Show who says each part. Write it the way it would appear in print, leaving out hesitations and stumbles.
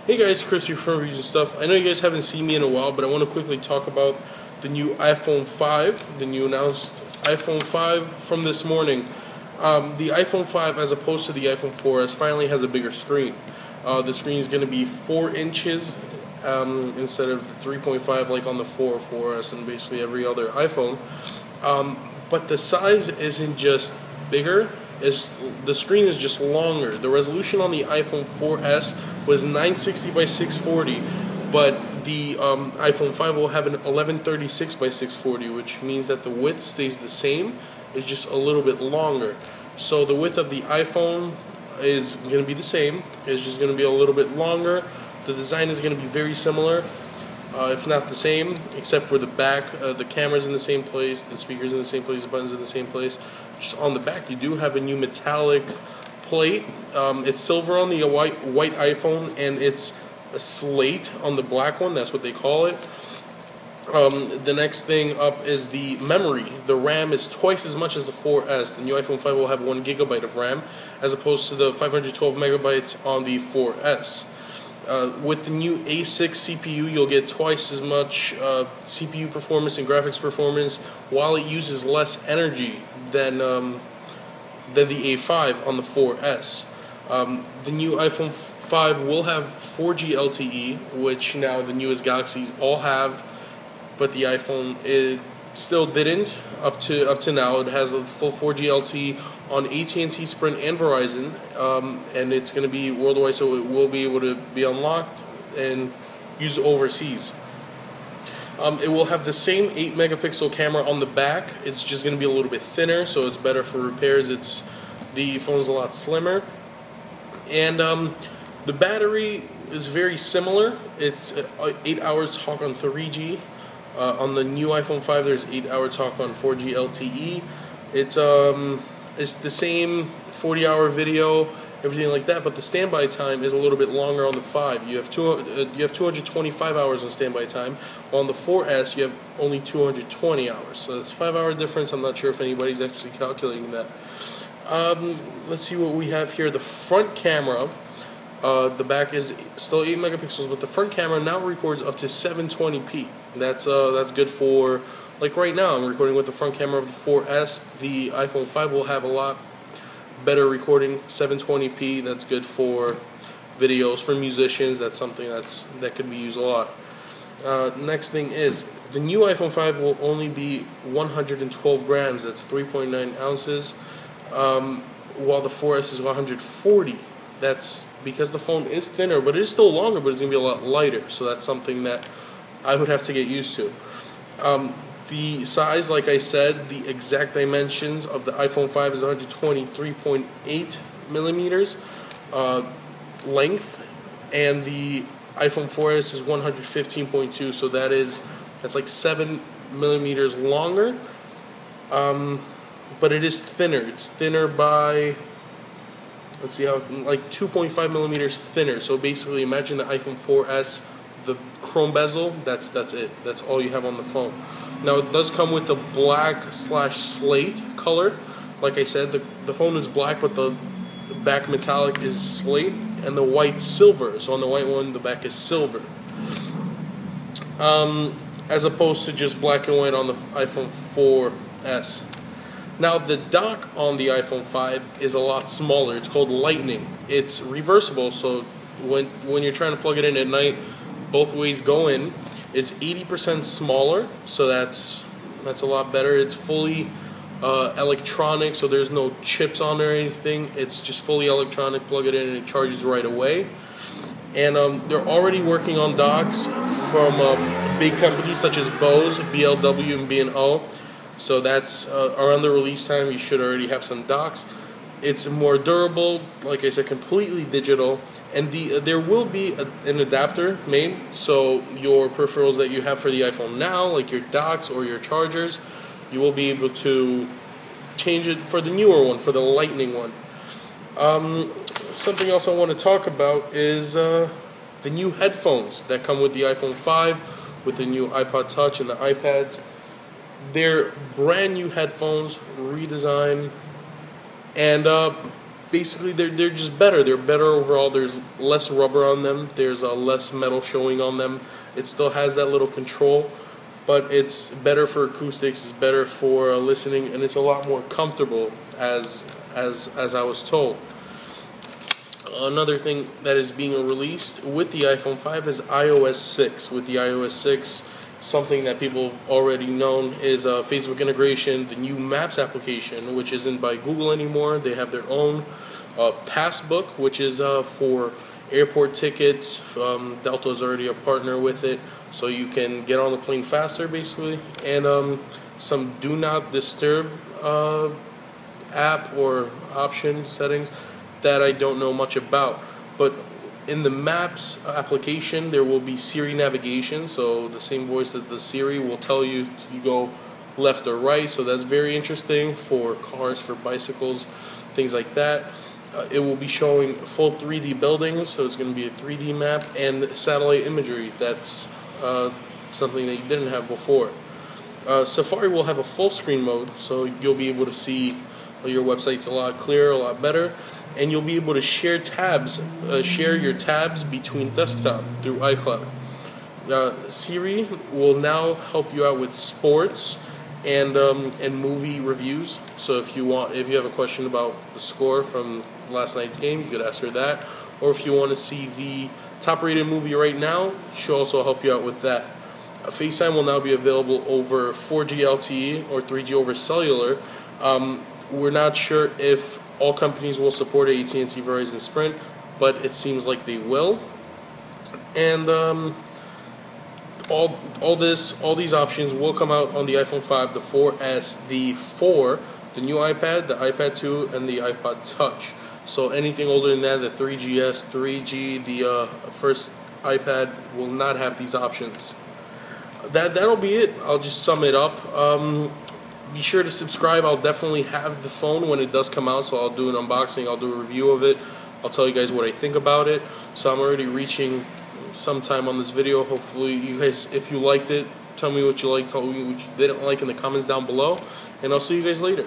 Speaker 1: Hey guys, Chris here from Reviews and Stuff. I know you guys haven't seen me in a while, but I want to quickly talk about the new iPhone 5, the new announced iPhone 5 from this morning. The iPhone 5, as opposed to the iPhone 4S, finally has a bigger screen. The screen is going to be 4 inches instead of the 3.5 like on the 4 or 4S and basically every other iPhone. But the size isn't just bigger. The screen is just longer. The resolution on the iPhone 4S was 960 by 640, but the iPhone 5 will have an 1136 by 640, which means that the width stays the same. It's just a little bit longer. So the width of the iPhone is going to be the same. It's just going to be a little bit longer. The design is going to be very similar, if not the same, except for the back. The camera's in the same place, the speaker's in the same place, the buttons in the same place. Just on the back, you do have a new metallic plate. It's silver on the white iPhone, and it's a slate on the black one. That's what they call it. The next thing up is the memory. The RAM is twice as much as the 4S. The new iPhone 5 will have 1 GB of RAM, as opposed to the 512 megabytes on the 4S. With the new A6 CPU, you'll get twice as much CPU performance and graphics performance, while it uses less energy than the A5 on the 4S. The new iPhone 5 will have 4G LTE, which now the newest Galaxies all have, but the iPhone still didn't up to now. It has a full 4G LTE on AT&T, Sprint, and Verizon, and it's going to be worldwide, so it will be able to be unlocked and used overseas. It will have the same 8 megapixel camera on the back. It's just going to be a little bit thinner, so it's better for repairs. The phone's a lot slimmer, and the battery is very similar. It's 8 hours talk on 3G. On the new iPhone 5, there's 8-hour talk on 4G LTE. It's the same 40-hour video, everything like that, but the standby time is a little bit longer on the 5. You have 225 hours on standby time, while on the 4S you have only 220 hours. So that's a 5-hour difference. I'm not sure if anybody's actually calculating that. Let's see what we have here. The front camera, the back is still 8 megapixels, but the front camera now records up to 720p. That's good for, like right now, I'm recording with the front camera of the 4S. The iPhone 5 will have a lot better recording, 720p. That's good for videos, for musicians. That's something that could be used a lot. Next thing is, the new iPhone 5 will only be 112 grams. That's 3.9 ounces, while the 4S is 140. That's because the phone is thinner, but it is still longer, but it's going to be a lot lighter. So that's something that I would have to get used to. The size, like I said, the exact dimensions of the iPhone 5 is 123.8 millimeters length, and the iPhone 4S is 115.2. So that's like 7 millimeters longer. But it is thinner. It's thinner by, let's see how, like 2.5 millimeters thinner. So basically, imagine the iPhone 4S, the chrome bezel. That's it. That's all you have on the phone. Now it does come with the black/slate color. Like I said, the phone is black, but the back metallic is slate, and the white silver. So on the white one, the back is silver, as opposed to just black and white on the iPhone 4S. Now the dock on the iPhone 5 is a lot smaller. It's called Lightning. It's reversible, so when you're trying to plug it in at night, both ways go in. It's 80% smaller, so that's a lot better. It's fully electronic, so there's no chips on there or anything. It's just fully electronic. Plug it in and it charges right away. And they're already working on docks from big companies such as Bose, BLW, and B&O. So that's around the release time. You should already have some docks. It's more durable, like I said, completely digital. And there will be an adapter made, so your peripherals that you have for the iPhone now, like your docks or your chargers, you will be able to change it for the newer one, for the Lightning one. Something else I want to talk about is the new headphones that come with the iPhone 5, with the new iPod Touch and the iPads. They're brand new headphones, redesigned, and basically they're just better. They're better overall. There's less rubber on them. There's less metal showing on them. It still has that little control, but it's better for acoustics. It's better for listening, and it's a lot more comfortable, as I was told. Another thing that is being released with the iPhone 5 is iOS 6. With the iOS 6, something that people have already known is Facebook integration, the new Maps application, which isn't by Google anymore. They have their own Passbook, which is for airport tickets. Delta's already a partner with it, so you can get on the plane faster, basically. And some Do Not Disturb app or option settings that I don't know much about. But in the Maps application, there will be Siri navigation, so the same voice that the Siri will tell you to go left or right, so that's very interesting for cars, for bicycles, things like that. It will be showing full 3D buildings, so it's going to be a 3D map, and satellite imagery. That's something that you didn't have before. Safari will have a full screen mode, so you'll be able to see your websites a lot clearer, a lot better, and you'll be able to share tabs, share your tabs between desktop through iCloud. Siri will now help you out with sports and movie reviews. So if you have a question about the score from last night's game, you could ask her that. Or if you want to see the top-rated movie right now, she'll also help you out with that. FaceTime will now be available over 4G LTE or 3G over cellular. We're not sure if all companies will support AT&T, Verizon, Sprint, but it seems like they will. And all these options will come out on the iPhone 5, the 4S, the 4, the new iPad, the iPad 2, and the iPod Touch. So anything older than that, the 3GS, 3G, the first iPad will not have these options. That'll be it. I'll just sum it up. Be sure to subscribe. I'll definitely have the phone when it does come out, so I'll do an unboxing, I'll do a review of it, I'll tell you guys what I think about it. So I'm already reaching some time on this video. Hopefully you guys, if you liked it, tell me what you liked, tell me what you didn't like in the comments down below, and I'll see you guys later.